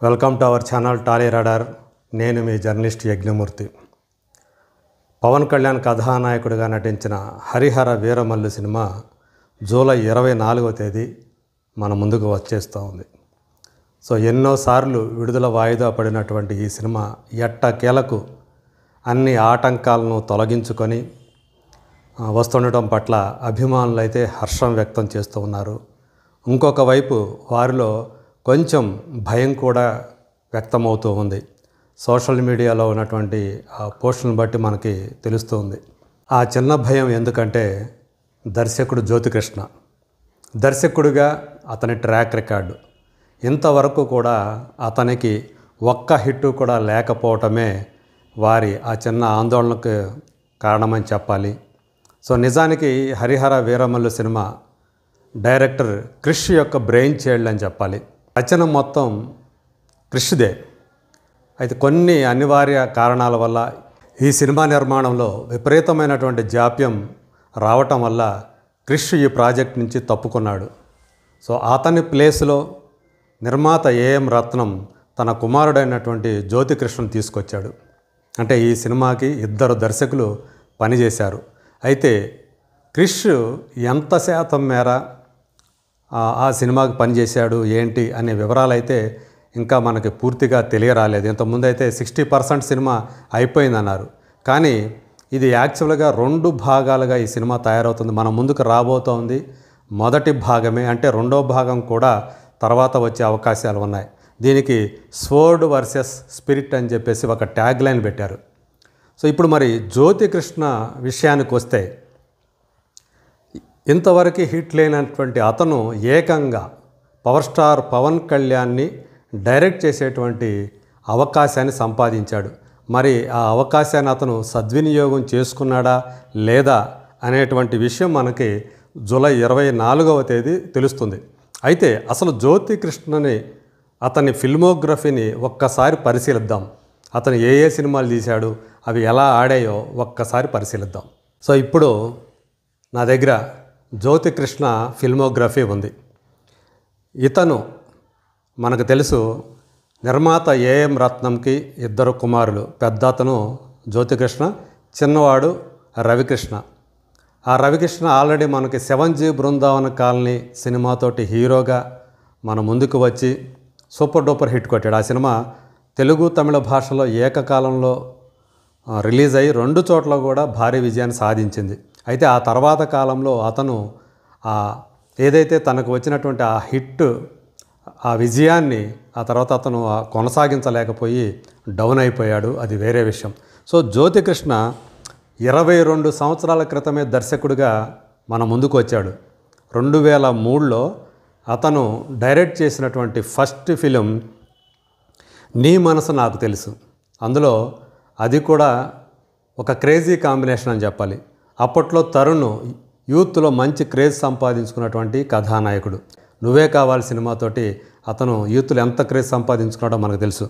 Welcome to our channel Tally radar. నేను మీ journalist Yagnamurthy. Pawan Kalyan కథానాయకుడిగా నటించిన హరిహర వీరమల్లు సినిమా జూలై 24వ తేదీ మన ముందుకు వచ్చేస్తూ ఉంది. సో ఎన్నోసార్లు విడుదల వాయిదా పడినటువంటి ఈ సినిమా ఎట్టకేలకు అన్ని ఆటంకాలను తొలగించుకొని వస్తుండటం పట్ల అభిమానులు అయితే హర్షం వ్యక్తం చేస్తూ ఉన్నారు. ఇంకొక వైపు వారిలో కొంచెం భయం కూడా వ్యక్తమవుతూ ఉంది. సోషల్ మీడియాలో ఉన్నటువంటి ఆ పోస్టులను బట్టి మనకి తెలుస్తుంది. ఆ చిన్న భయం ఎందుకంటే దర్శకుడు జ్యోతికృష్ణ, దర్శకుడిగా అతని ట్రాక్ రికార్డు ఇంతవరకు కూడా అతనికి ఒక్క హిట్టు కూడా లేకపోవటమే వారి ఆ చిన్న ఆందోళనకు కారణమని చెప్పాలి. సో నిజానికి హరిహర వీరమల్లు సినిమా డైరెక్టర్ క్రిష్ యొక్క బ్రెయిన్ చైల్డ్ అని చెప్పాలి. రచన మొత్తం క్రిష్దే. అయితే కొన్ని అనివార్య కారణాల వల్ల ఈ సినిమా నిర్మాణంలో విపరీతమైనటువంటి జాప్యం రావటం వల్ల క్రిష్ ఈ ప్రాజెక్ట్ నుంచి తప్పుకున్నాడు. సో అతని ప్లేస్లో నిర్మాత ఏఎం రత్నం తన కుమారుడైనటువంటి జ్యోతికృష్ణను తీసుకొచ్చాడు. అంటే ఈ సినిమాకి ఇద్దరు దర్శకులు పనిచేశారు. అయితే క్రిష్ ఎంత శాతం మేర ఆ సినిమాకి పనిచేశాడు ఏంటి అనే వివరాలు అయితే ఇంకా మనకి పూర్తిగా తెలియరాలేదు. ఇంతకుముందు అయితే 60% సినిమా అయిపోయిందన్నారు. కానీ ఇది యాక్చువల్గా 2 భాగాలుగా ఈ సినిమా తయారవుతుంది. మన ముందుకు రాబోతోంది మొదటి భాగమే. అంటే రెండో భాగం కూడా తర్వాత వచ్చే అవకాశాలు ఉన్నాయి. దీనికి స్వర్డ్ వర్సెస్ స్పిరిట్ అని చెప్పేసి ఒక ట్యాగ్ లైన్ పెట్టారు. సో ఇప్పుడు మరి జ్యోతికృష్ణ విషయానికి వస్తే ఇంతవరకు హిట్ లేనటువంటి అతను ఏకంగా పవర్ స్టార్ పవన్ కళ్యాణ్ని డైరెక్ట్ చేసేటువంటి అవకాశాన్ని సంపాదించాడు. మరి ఆ అవకాశాన్ని అతను సద్వినియోగం చేసుకున్నాడా లేదా అనేటువంటి విషయం మనకి జూలై 24వ తేదీ తెలుస్తుంది. అయితే అసలు జ్యోతికృష్ణని అతని ఫిల్మోగ్రఫీని ఒక్కసారి పరిశీలిద్దాం. అతను ఏ సినిమాలు తీశాడు, అవి ఎలా ఆడాయో ఒక్కసారి పరిశీలిద్దాం. సో ఇప్పుడు నా దగ్గర జ్యోతికృష్ణ ఫిల్మోగ్రఫీ ఉంది. ఇతను మనకు తెలుసు నిర్మాత ఏఎం రత్నంకి ఇద్దరు కుమారులు. పెద్ద అతను జ్యోతికృష్ణ, చిన్నవాడు రవికృష్ణ. ఆ రవికృష్ణ ఆల్రెడీ మనకి 7G బృందావన కాలనీ సినిమాతోటి హీరోగా మన ముందుకు వచ్చి సూపర్ డూపర్ హిట్ కొట్టాడు. ఆ సినిమా తెలుగు తమిళ భాషలో ఏకకాలంలో రిలీజ్ అయ్యి 2 చోట్ల కూడా భారీ విజయాన్ని సాధించింది. అయితే ఆ తర్వాత కాలంలో అతను ఏదైతే తనకు వచ్చినటువంటి ఆ హిట్ ఆ విజయాన్ని ఆ తర్వాత అతను కొనసాగించలేకపోయి డౌన్ అయిపోయాడు. అది వేరే విషయం. సో జ్యోతికృష్ణ 22 సంవత్సరాల క్రితమే దర్శకుడిగా మన ముందుకు వచ్చాడు. 2003లో అతను డైరెక్ట్ చేసినటువంటి ఫస్ట్ ఫిలిం నీ మనసు నాకు తెలుసు. అందులో అది కూడా ఒక క్రేజీ కాంబినేషన్ అని చెప్పాలి. అప్పట్లో తరుణ్ యూత్లో మంచి క్రేజ్ సంపాదించుకున్నటువంటి కథానాయకుడు. నువ్వే కావాలి సినిమాతోటి అతను యూత్లో ఎంత క్రేజ్ సంపాదించుకున్నాడో మనకు తెలుసు.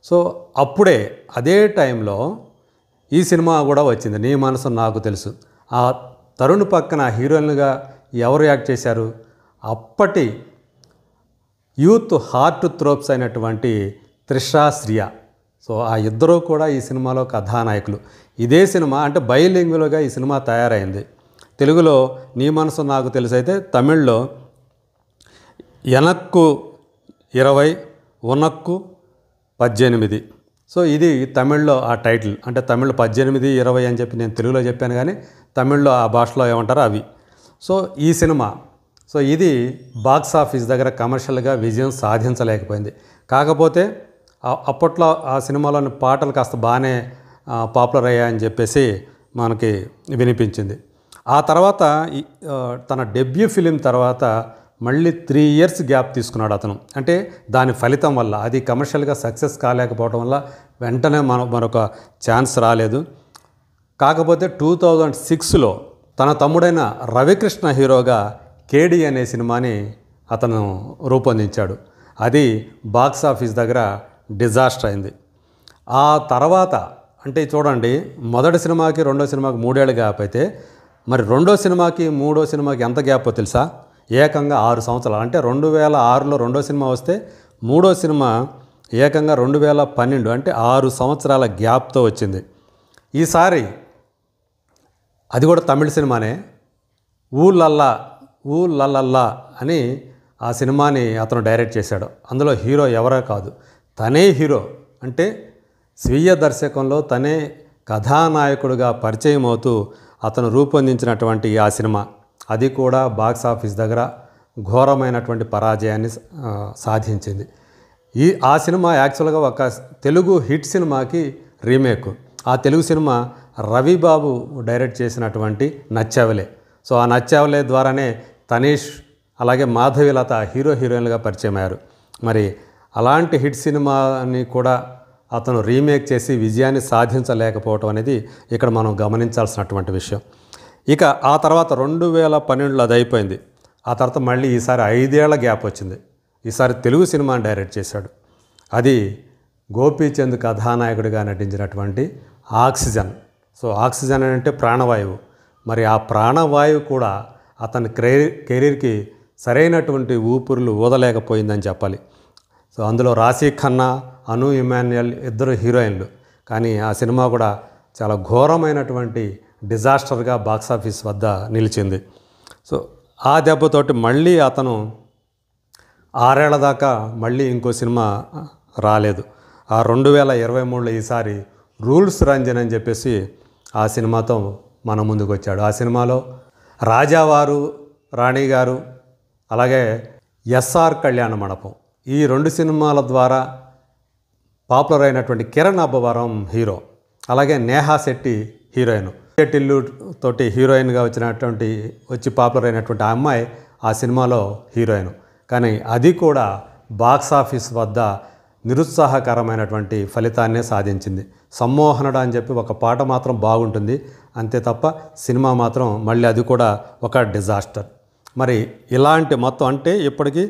సో అప్పుడే అదే టైంలో ఈ సినిమా కూడా వచ్చింది, నీ మనసు నాకు తెలుసు. ఆ తరుణ్ పక్కన హీరోయిన్గా ఎవరు యాక్ట్ చేశారు? అప్పటి యూత్ హార్ట్ థ్రోప్స్ అయినటువంటి త్రిషా, శ్రియ. సో ఆ ఇద్దరూ కూడా ఈ సినిమాలో కథానాయకులు. ఇదే సినిమా అంటే బైలింగ్వల్గా ఈ సినిమా తయారైంది. తెలుగులో నీ మనసు నాకు తెలుసు అయితే తమిళ్లో ఎనక్కు 20 ఉనక్కు 18. సో ఇది తమిళ్లో ఆ టైటిల్. అంటే తమిళ్ 18, 20 అని చెప్పి నేను తెలుగులో చెప్పాను, కానీ తమిళ్లో ఆ భాషలో ఏమంటారో అవి. సో ఈ సినిమా ఇది బాక్స్ ఆఫీస్ దగ్గర కమర్షియల్గా విజయం సాధించలేకపోయింది. కాకపోతే అప్పట్లో ఆ సినిమాలోని పాటలు కాస్త బాగానే పాపులర్ అయ్యాయని చెప్పేసి మనకి వినిపించింది. ఆ తర్వాత తన డెబ్యూ ఫిలిం తర్వాత మళ్ళీ 3 years గ్యాప్ తీసుకున్నాడు అతను. అంటే దాని ఫలితం వల్ల అది కమర్షియల్గా సక్సెస్ కాలేకపోవడం వల్ల వెంటనే మరొక ఛాన్స్ రాలేదు. కాకపోతే 2006లో తన తమ్ముడైన రవికృష్ణ హీరోగా కేడి అనే సినిమాని అతను రూపొందించాడు. అది బాక్స్ ఆఫీస్ దగ్గర డిజాస్టర్ అయింది. ఆ తర్వాత అంటే చూడండి, మొదటి సినిమాకి రెండో సినిమాకి 3 ఏళ్ళ గ్యాప్ అయితే మరి రెండో సినిమాకి మూడో సినిమాకి ఎంత గ్యాపో తెలుసా? ఏకంగా 6 సంవత్సరాలు. అంటే 2006లో రెండో సినిమా వస్తే మూడో సినిమా ఏకంగా 2012 అంటే 6 సంవత్సరాల గ్యాప్తో వచ్చింది. ఈసారి అది కూడా తమిళ సినిమానే, ఊలల్లా ఊలల్లల్లా అని ఆ సినిమాని అతను డైరెక్ట్ చేశాడు. అందులో హీరో ఎవరో కాదు, తనే హీరో. అంటే స్వీయ దర్శకంలో తనే కథానాయకుడిగా పరిచయం అవుతూ అతను రూపొందించినటువంటి ఆ సినిమా, అది కూడా బాక్స్ ఆఫీస్ దగ్గర ఘోరమైనటువంటి పరాజయాన్ని సాధించింది. ఆ సినిమా యాక్చువల్గా ఒక తెలుగు హిట్ సినిమాకి రీమేక్. ఆ తెలుగు సినిమా రవిబాబు డైరెక్ట్ చేసినటువంటి నచ్చావలే. సో ఆ నచ్చావలే ద్వారానే తనీష్ అలాగే మాధవిలత హీరోయిన్లుగా పరిచయం అయ్యారు. మరి అలాంటి హిట్ సినిమాని కూడా అతను రీమేక్ చేసి విజయాన్ని సాధించలేకపోవటం అనేది ఇక్కడ మనం గమనించాల్సినటువంటి విషయం. ఇక ఆ తర్వాత 2012లో అది అయిపోయింది. ఆ తర్వాత మళ్ళీ ఈసారి 5 ఏళ్ల గ్యాప్ వచ్చింది. ఈసారి తెలుగు సినిమాని డైరెక్ట్ చేశాడు. అది గోపీచంద్ కథానాయకుడిగా నటించినటువంటి ఆక్సిజన్. సో ఆక్సిజన్ అంటే ప్రాణవాయువు. మరి ఆ ప్రాణవాయువు కూడా అతని కెరీర్కి సరైనటువంటి ఊపిరులు ఊదలేకపోయిందని చెప్పాలి. సో అందులో రాశీ ఖన్నా, అను ఇమాన్యుయల్ ఇద్దరు హీరోయిన్లు. కానీ ఆ సినిమా కూడా చాలా ఘోరమైనటువంటి డిజాస్టర్గా బాక్సాఫీస్ వద్ద నిలిచింది. సో ఆ దెబ్బతోటి మళ్ళీ అతను 6 ఏళ్ల దాకా మళ్ళీ ఇంకో సినిమా రాలేదు. ఆ 2023లో ఈసారి రూల్స్ రంజన్ అని చెప్పేసి ఆ సినిమాతో మన ముందుకు వచ్చాడు. ఆ సినిమాలో రాజావారు, రాణి గారు, అలాగే ఎస్ఆర్ కళ్యాణ మండపం, ఈ 2 సినిమాల ద్వారా పాపులర్ అయినటువంటి కిరణ్ అబ్బవరం హీరో, అలాగే నేహా శెట్టి హీరోయిన్. టిల్లు తోటి హీరోయిన్గా వచ్చి పాపులర్ అయినటువంటి ఆ అమ్మాయి ఆ సినిమాలో హీరోయిన్. కానీ అది కూడా బాక్సాఫీస్ వద్ద నిరుత్సాహకరమైనటువంటి ఫలితాన్నే సాధించింది. సమ్మోహనుడు అని చెప్పి ఒక పాట మాత్రం బాగుంటుంది, అంతే తప్ప సినిమా మాత్రం మళ్ళీ అది కూడా ఒక డిజాస్టర్. మరి ఇలాంటి మొత్తం అంటే ఇప్పటికీ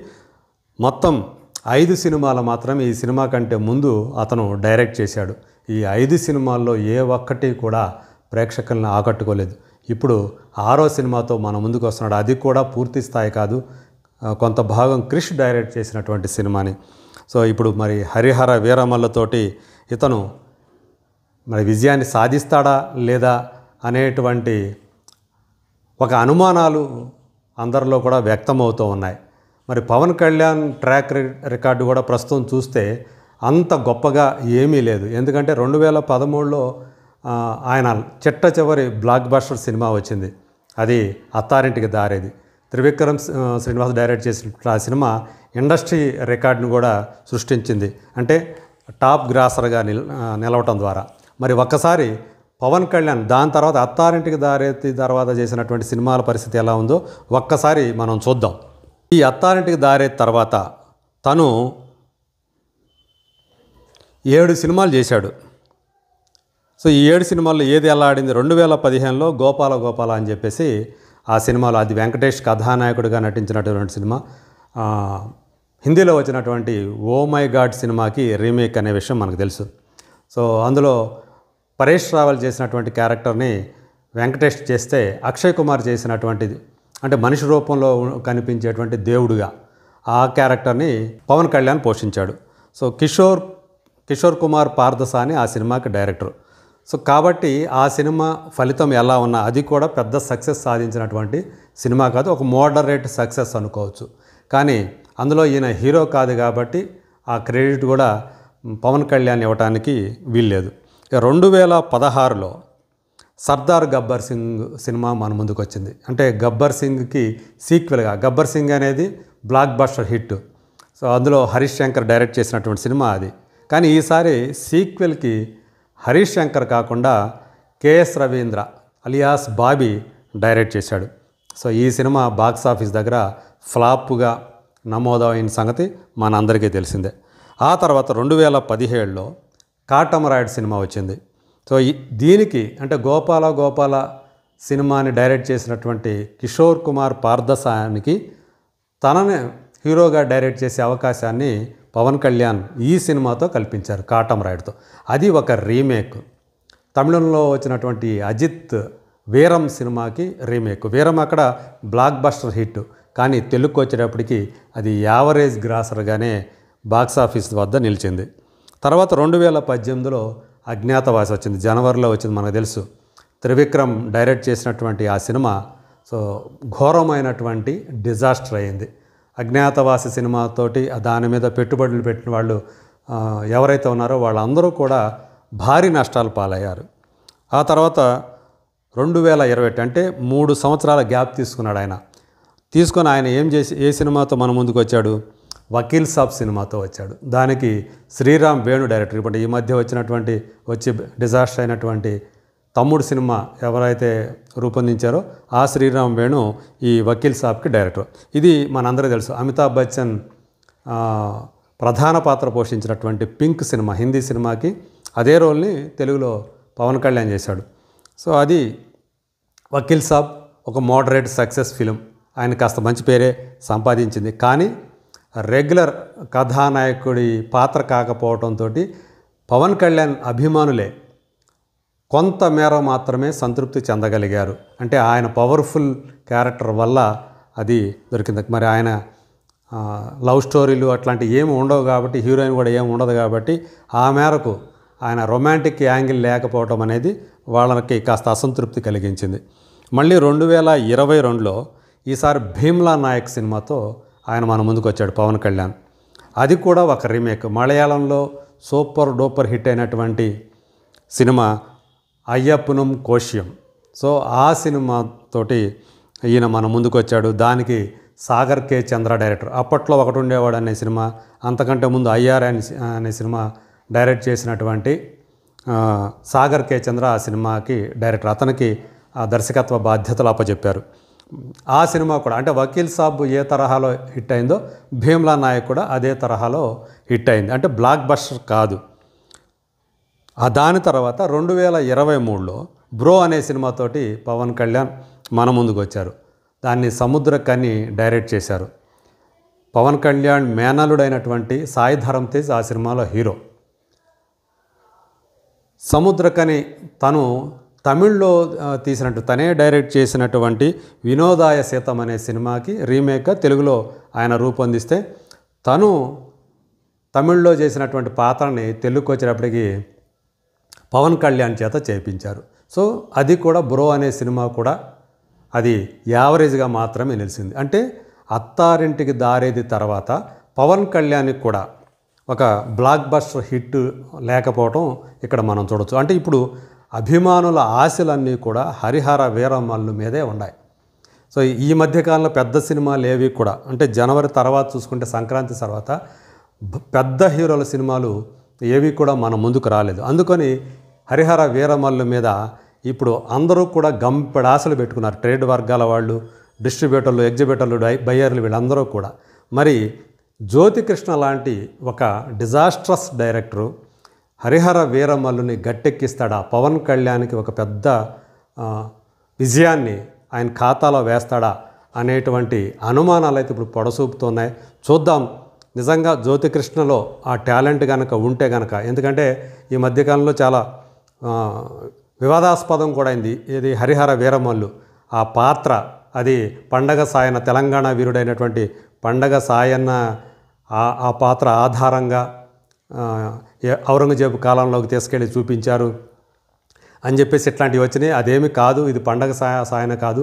మొత్తం 5 సినిమాలు మాత్రమే ఈ సినిమా కంటే ముందు అతను డైరెక్ట్ చేశాడు. ఈ 5 సినిమాల్లో ఏ ఒక్కటి కూడా ప్రేక్షకులను ఆకట్టుకోలేదు. ఇప్పుడు 6వ సినిమాతో మన ముందుకు వస్తున్నాడు. అది కూడా పూర్తి స్థాయి కాదు, కొంత భాగం క్రిష్ డైరెక్ట్ చేసినటువంటి సినిమాని. సో ఇప్పుడు మరి హరిహర వీరమల్లతోటి ఇతను మరి విజయాన్ని సాధిస్తాడా లేదా అనేటువంటి ఒక అనుమానాలు అందరిలో కూడా వ్యక్తమవుతూ ఉన్నాయి. మరి పవన్ కళ్యాణ్ ట్రాక్ రికార్డు కూడా ప్రస్తుతం చూస్తే అంత గొప్పగా ఏమీ లేదు. ఎందుకంటే 2013లో ఆయన చిట్ట చివరి బ్లాక్ బస్టర్ సినిమా వచ్చింది, అది అత్తారింటికి దారేది. త్రివిక్రమ్ శ్రీనివాస్ డైరెక్ట్ చేసిన ఆ సినిమా ఇండస్ట్రీ రికార్డును కూడా సృష్టించింది, అంటే టాప్ గ్రాసర్గా నిలవటం ద్వారా. మరి ఒక్కసారి పవన్ కళ్యాణ్ దాని తర్వాత అత్తారింటికి దారేది తర్వాత చేసినటువంటి సినిమాల పరిస్థితి ఎలా ఉందో ఒక్కసారి మనం చూద్దాం. ఈ అత్తారింటికి దారేది తర్వాత తను 7 సినిమాలు చేశాడు. సో ఈ 7 సినిమాల్లో ఏది ఎలా ఆడింది? 2015లో గోపాల గోపాల అని చెప్పేసి ఆ సినిమాలో, అది వెంకటేష్ కథానాయకుడిగా నటించినటువంటి సినిమా. హిందీలో వచ్చినటువంటి ఓ మై గాడ్ సినిమాకి రీమేక్ అనే విషయం మనకు తెలుసు. సో అందులో పరేష్ రావల్ చేసినటువంటి క్యారెక్టర్ని వెంకటేష్ చేస్తే, అక్షయ్ కుమార్ చేసినటువంటిది అంటే మనిషి రూపంలో కనిపించేటువంటి దేవుడుగా ఆ క్యారెక్టర్ని పవన్ కళ్యాణ్ పోషించాడు. సో కిషోర్ కుమార్ పార్దసాని ఆ సినిమాకి డైరెక్టర్. సో కాబట్టి ఆ సినిమా ఫలితం ఎలా ఉన్నా అది కూడా పెద్ద సక్సెస్ సాధించినటువంటి సినిమా కాదు, ఒక మోడరేట్ సక్సెస్ అనుకోవచ్చు. కానీ అందులో ఈయన హీరో కాదు కాబట్టి ఆ క్రెడిట్ కూడా పవన్ కళ్యాణ్ ఇవ్వటానికి వీల్లేదు. 2016లో సర్దార్ గబ్బర్ సింగ్ సినిమా మన ముందుకు వచ్చింది. అంటే గబ్బర్ సింగ్కి సీక్వెల్గా, గబ్బర్ సింగ్ అనేది బ్లాక్ బస్టర్ హిట్. సో అందులో హరీష్ శంకర్ డైరెక్ట్ చేసినటువంటి సినిమా అది. కానీ ఈసారి సీక్వెల్కి హరీష్ శంకర్ కాకుండా KS Ravindra alias Bobby direct చేశాడు. సో ఈ సినిమా బాక్స్ ఆఫీస్ దగ్గర ఫ్లాప్గా నమోదైన సంగతి మనందరికీ తెలిసిందే. ఆ తర్వాత 2017లో కాటమరాయుడు సినిమా వచ్చింది. సో దీనికి అంటే గోపాల గోపాల సినిమాని డైరెక్ట్ చేసినటువంటి కిషోర్ కుమార్ పార్దసానికి తననే హీరోగా డైరెక్ట్ చేసే అవకాశాన్ని పవన్ కళ్యాణ్ ఈ సినిమాతో కల్పించారు, కాటమరాయుడుతో. అది ఒక రీమేక్. తమిళంలో వచ్చినటువంటి అజిత్ వీరం సినిమాకి రీమేక్. వీరం అక్కడ బ్లాక్ బస్టర్ హిట్, కానీ తెలుగుకి వచ్చేటప్పటికి అది యావరేజ్ గ్రాసర్గానే బాక్స్ ఆఫీస్ వద్ద నిలిచింది. తర్వాత 2018లో అజ్ఞాతవాసి వచ్చింది, జనవరిలో వచ్చింది, మనకు తెలుసు. త్రివిక్రమ్ డైరెక్ట్ చేసినటువంటి ఆ సినిమా ఘోరమైనటువంటి డిజాస్టర్ అయింది. అజ్ఞాతవాసి సినిమాతోటి దాని మీద పెట్టుబడులు పెట్టిన వాళ్ళు ఎవరైతే ఉన్నారో వాళ్ళందరూ కూడా భారీ నష్టాలు పాలయ్యారు. ఆ తర్వాత 2021 అంటే 3 సంవత్సరాల గ్యాప్ తీసుకున్నాడు ఆయన. తీసుకొని ఆయన ఏ సినిమాతో మన ముందుకు వచ్చాడు? వకీల్ సాబ్ సినిమాతో వచ్చాడు. దానికి శ్రీరామ్ వేణు డైరెక్టర్. ఇప్పుడు ఈ మధ్య వచ్చి డిజాస్టర్ అయినటువంటి తమ్ముడు సినిమా ఎవరైతే రూపొందించారో ఆ శ్రీరామ్ వేణు ఈ వకీల్ సాబ్కి డైరెక్టర్. ఇది మనందరికీ తెలుసు. అమితాబ్ బచ్చన్ ప్రధాన పాత్ర పోషించినటువంటి పింక్ సినిమా, హిందీ సినిమాకి అదే రోల్ని తెలుగులో పవన్ కళ్యాణ్ చేశాడు. సో అది వకీల్ సాబ్ ఒక మోడరేట్ సక్సెస్ ఫిలిం. ఆయన కాస్త మంచి పేరే సంపాదించింది. కానీ రెగ్యులర్ కథానాయకుడి పాత్ర కాకపోవడంతో పవన్ కళ్యాణ్ అభిమానులే కొంత మేర మాత్రమే సంతృప్తి చెందగలిగారు. అంటే ఆయన పవర్ఫుల్ క్యారెక్టర్ వల్ల అది దొరికింది. మరి ఆయన లవ్ స్టోరీలు అట్లాంటివి ఏమి ఉండవు కాబట్టి, హీరోయిన్ కూడా ఏమి ఉండదు కాబట్టి ఆ మేరకు ఆయన రొమాంటిక్ యాంగిల్ లేకపోవడం అనేది వాళ్ళకి కాస్త అసంతృప్తి కలిగించింది. మళ్ళీ 2022లో ఈసారి భీమ్లా నాయక్ సినిమాతో ఆయన మన ముందుకు వచ్చాడు పవన్ కళ్యాణ్. అది కూడా ఒక రీమేక్. మలయాళంలో సూపర్ డూపర్ హిట్ అయినటువంటి సినిమా అయ్యప్పనం కోశ్యం. సో ఆ సినిమాతోటి ఈయన మన ముందుకు వచ్చాడు. దానికి సాగర్ కే చంద్ర డైరెక్టర్. అప్పట్లో ఒకటి ఉండేవాడు అనే సినిమా, అంతకంటే ముందు అయ్యార్ అనే సినిమా డైరెక్ట్ చేసినటువంటి సాగర్ కే చంద్ర ఆ సినిమాకి డైరెక్టర్. అతనికి ఆ దర్శకత్వ బాధ్యతలు అప్పచెప్పారు. ఆ సినిమా కూడా అంటే వకీల్ సాబ్ ఏ తరహాలో హిట్ అయిందో భీమ్లా నాయక్ కూడా అదే తరహాలో హిట్ అయింది. అంటే బ్లాక్ బస్టర్ కాదు. దాని తర్వాత 2023లో బ్రో అనే సినిమాతోటి పవన్ కళ్యాణ్ మన ముందుకు వచ్చారు. దాన్ని సముద్రకని డైరెక్ట్ చేశారు. పవన్ కళ్యాణ్ మేనలుడైనటువంటి సాయి ధరమ్ తేజ్ ఆ సినిమాలో హీరో. సముద్రకని తను తమిళ్లో తనే డైరెక్ట్ చేసినటువంటి వినోదాయ సీతం అనే సినిమాకి రీమేక్గా తెలుగులో ఆయన రూపొందిస్తే తను తమిళ్లో చేసినటువంటి పాత్రని తెలుగుకి వచ్చేటప్పటికి పవన్ కళ్యాణ్ చేత చేయించారు. సో అది కూడా బ్రో అనే సినిమా కూడా అది యావరేజ్గా మాత్రమే నిలిచింది. అంటే అత్తారింటికి దారేది తర్వాత పవన్ కళ్యాణ్కి కూడా ఒక బ్లాక్ బస్టర్ హిట్ లేకపోవటం ఇక్కడ మనం చూడవచ్చు. అంటే ఇప్పుడు అభిమానుల ఆశలన్నీ కూడా హరిహర వీరమల్లు మీదే ఉన్నాయి. సో ఈ మధ్యకాలంలో పెద్ద సినిమాలు ఏవి కూడా అంటే జనవరి తర్వాత చూసుకుంటే సంక్రాంతి తర్వాత పెద్ద హీరోల సినిమాలు ఏవి కూడా మన ముందుకు రాలేదు. అందుకని హరిహర వీరమల్లు మీద ఇప్పుడు అందరూ కూడా గంపెడు ఆశలు పెట్టుకున్నారు. ట్రేడ్ వర్గాల వాళ్ళు, డిస్ట్రిబ్యూటర్లు, ఎగ్జిబ్యూటర్లు, బయ్యర్లు వీళ్ళందరూ కూడా. మరి జ్యోతికృష్ణ లాంటి ఒక డిజాస్ట్రస్ డైరెక్టరు హరిహర వీరమల్లుని గట్టెక్కిస్తాడా, పవన్ కళ్యాణ్కి ఒక పెద్ద విజయాన్ని ఆయన ఖాతాలో వేస్తాడా అనేటువంటి అనుమానాలు అయితే ఇప్పుడు పొడసూపుతున్నాయి. చూద్దాం నిజంగా జ్యోతికృష్ణలో ఆ టాలెంట్ కనుక ఉంటే కనుక. ఎందుకంటే ఈ మధ్యకాలంలో చాలా వివాదాస్పదం కూడా అయింది. ఇది హరిహర వీరమల్లు ఆ పాత్ర, అది పండగ సాయన్న, తెలంగాణ వీరుడైనటువంటి పండగ సాయన్న ఆ పాత్ర ఆధారంగా ఔరంగజేబు కాలంలోకి తీసుకెళ్ళి చూపించారు అని చెప్పేసి ఇట్లాంటివి వచ్చినాయి. అదేమి కాదు, ఇది పండగ సాయన కాదు,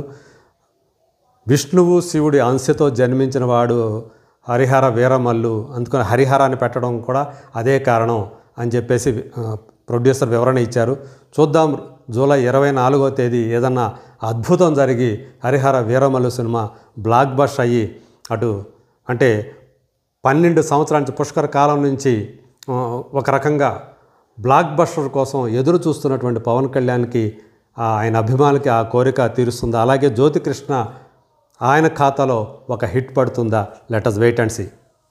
విష్ణువు శివుడి అంశతో జన్మించిన వాడు హరిహర వీరమల్లు, అందుకని హరిహరాన్ని పెట్టడం కూడా అదే కారణం అని చెప్పేసి ప్రొడ్యూసర్ వివరణ ఇచ్చారు. చూద్దాం జూలై 24వ తేదీ ఏదన్నా అద్భుతం జరిగి Harihara Veeramallu cinema block buster అయ్యి అటు అంటే 12 సంవత్సరాల నుంచి పుష్కర కాలం నుంచి ఒక రకంగా బ్లాక్ బస్టర్ కోసం ఎదురు చూస్తున్నటువంటి పవన్ కళ్యాణ్కి ఆయన అభిమానులకి ఆ కోరిక తీరుస్తుందా, అలాగే జ్యోతికృష్ణ ఆయన ఖాతాలో ఒక హిట్ పడుతుందా? Let us wait and see.